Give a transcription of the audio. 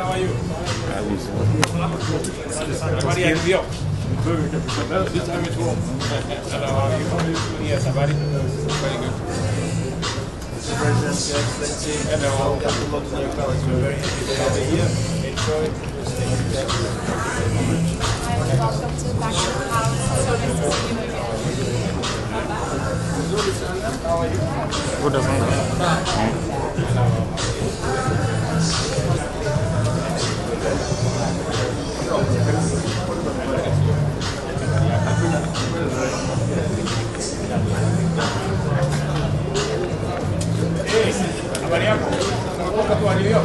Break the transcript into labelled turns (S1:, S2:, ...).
S1: how are you? Habari ya hivyo? This time it's warm. Hello, how are you? Yes, habari. Very good. Mr. President, Your Excellency, hello. Welcome to London, your palace. We're very happy to have you here. Enjoy. Stay here.
S2: Welcome to back to the house. So nice to see you again.
S1: How are you?
S3: Good afternoon.
S1: Habari yako? Unatoka tu alio?